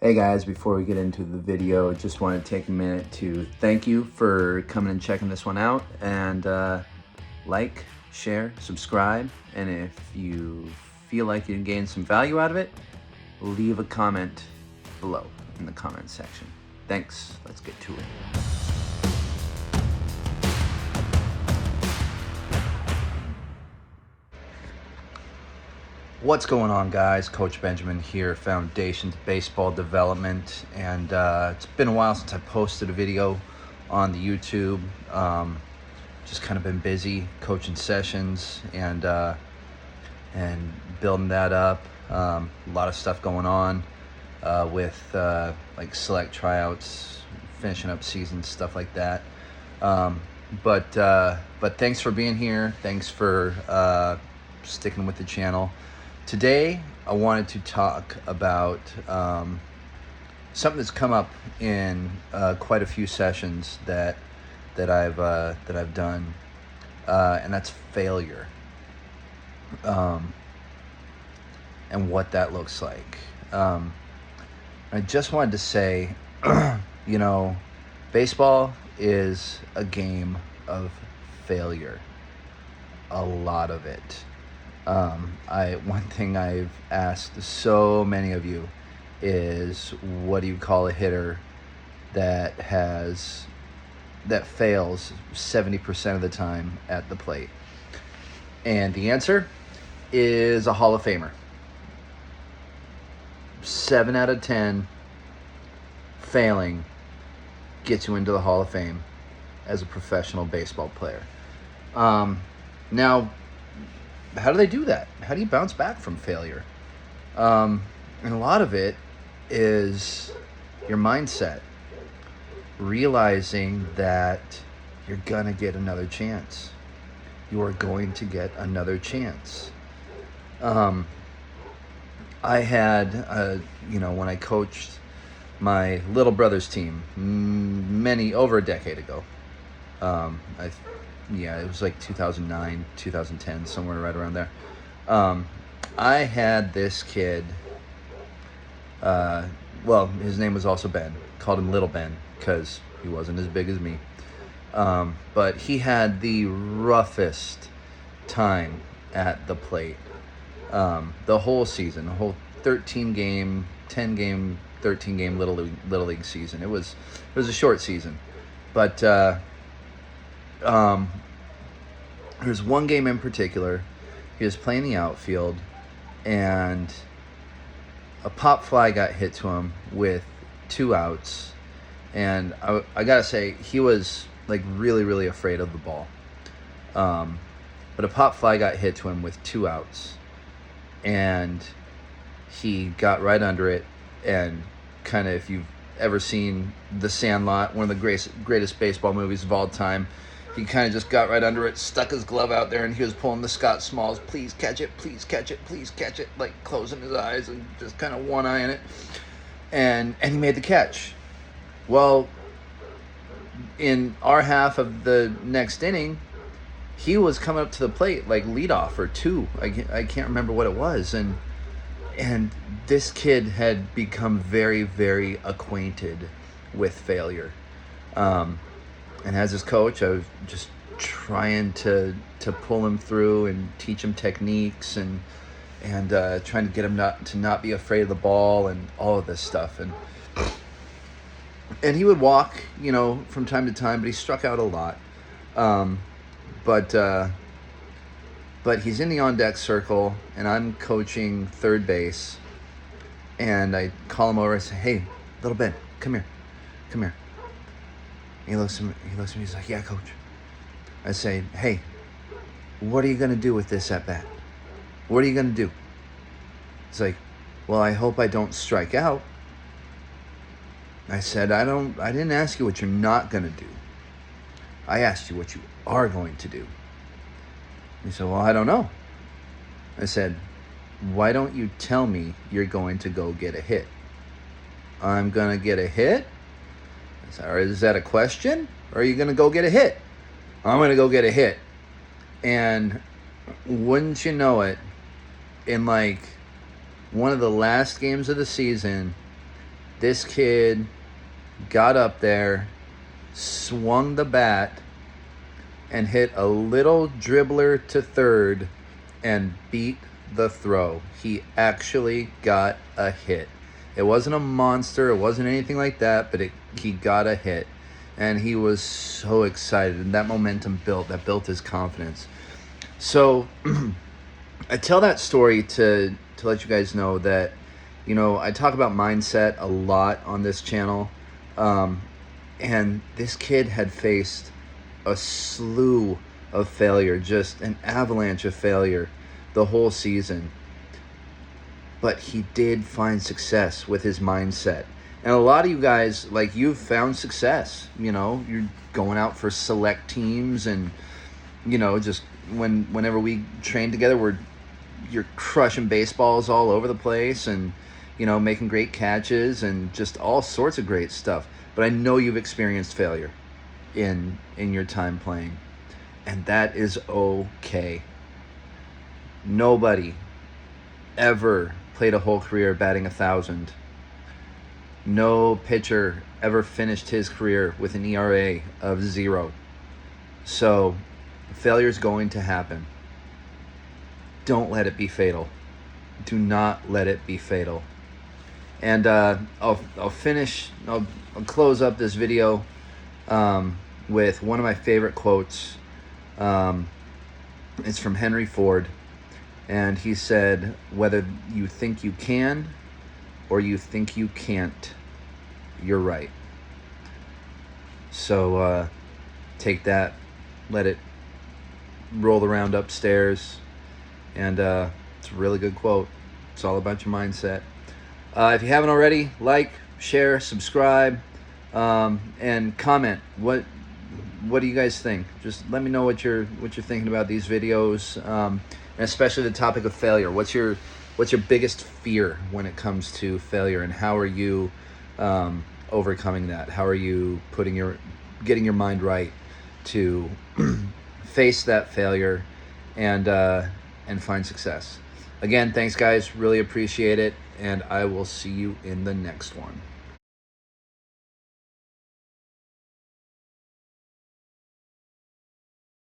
Hey guys, before we get into the video, just want to take a minute to thank you for coming and checking this one out, and like, share, subscribe, and if you feel like you gained some value out of it, leave a comment below in the comment section. Thanks, let's get to it. What's going on, guys? Coach Benjamin here, Foundations Baseball Development, and it's been a while since I posted a video on the YouTube. Just kind of been busy coaching sessions and building that up. A lot of stuff going on with like select tryouts, finishing up seasons, stuff like that. But thanks for being here. Thanks for sticking with the channel. Today, I wanted to talk about something that's come up in quite a few sessions that I've done, and that's failure, and what that looks like. I just wanted to say, baseball is a game of failure, a lot of it. One thing I've asked so many of you is, what do you call a hitter that fails 70% of the time at the plate? And the answer is a Hall of Famer. 7 out of 10 failing gets you into the Hall of Fame as a professional baseball player. Now, how do they do that? How do you bounce back from failure? And a lot of it is your mindset, realizing that you're gonna get another chance. You are going to get another chance. I had, when I coached my little brother's team over a decade ago. It was like 2009, 2010, somewhere right around there. I had this kid, his name was also Ben. Called him Little Ben because he wasn't as big as me. But he had the roughest time at the plate. The whole season, the whole 13-game, 10-game, 13-game Little League season. It was a short season. But there's one game in particular. He was playing the outfield, and a pop fly got hit to him with 2 outs. And I gotta say, he was like really, really afraid of the ball. But a pop fly got hit to him with 2 outs, and he got right under it. And kind of, if you've ever seen The Sandlot, one of the greatest baseball movies of all time, he kind of just got right under it, stuck his glove out there, and he was pulling the Scott Smalls, please catch it, please catch it, please catch it, like closing his eyes and just kind of one eye in it. And he made the catch. Well, in our half of the next inning, he was coming up to the plate like leadoff or 2. I can't remember what it was. And this kid had become very, very acquainted with failure. And as his coach, I was just trying to pull him through and teach him techniques and trying to get him to not be afraid of the ball and all of this stuff. And he would walk, from time to time, but he struck out a lot. But he's in the on-deck circle, and I'm coaching third base. And I call him over and say, "Hey, little Ben, come here. He looks at me, he's like, "Yeah, coach." I say, "Hey, what are you going to do with this at bat? What are you going to do?" He's like, "Well, I hope I don't strike out." I said, I didn't ask you what you're not going to do. I asked you what you are going to do." He said, "Well, I don't know." I said, "Why don't you tell me you're going to go get a hit?" "I'm going to get a hit?" I said, "Is that a question? Or are you going to go get a hit?" "I'm going to go get a hit." And wouldn't you know it, in like one of the last games of the season, This kid got up there, swung the bat, and hit a little dribbler to third and beat the throw. He actually got a hit. It wasn't a monster, it wasn't anything like that, but he got a hit. And he was so excited, and that momentum built his confidence. So I tell that story to let you guys know that, you know, I talk about mindset a lot on this channel. And this kid had faced a slew of failure, just an avalanche of failure the whole season. But he did find success with his mindset. And a lot of you guys, like, you've found success. You know, you're going out for select teams, and, you know, just whenever we train together, you're crushing baseballs all over the place, and, you know, making great catches and just all sorts of great stuff. But I know you've experienced failure in your time playing, and that is okay. Nobody ever played a whole career batting 1,000. No pitcher ever finished his career with an ERA of 0. So failure is going to happen. Don't let it be fatal. Do not let it be fatal. And I'll close up this video with one of my favorite quotes. It's from Henry Ford, and he said, "Whether you think you can or you think you can't, you're right." So take that, let it roll around upstairs, and it's a really good quote. It's all about your mindset. If you haven't already, like, share, subscribe, and comment. What do you guys think? Just let me know what you're thinking about these videos, and especially the topic of failure. What's your biggest fear when it comes to failure, and how are you overcoming that? How are you getting your mind right to face that failure and find success? Again, thanks guys, really appreciate it, and I will see you in the next one.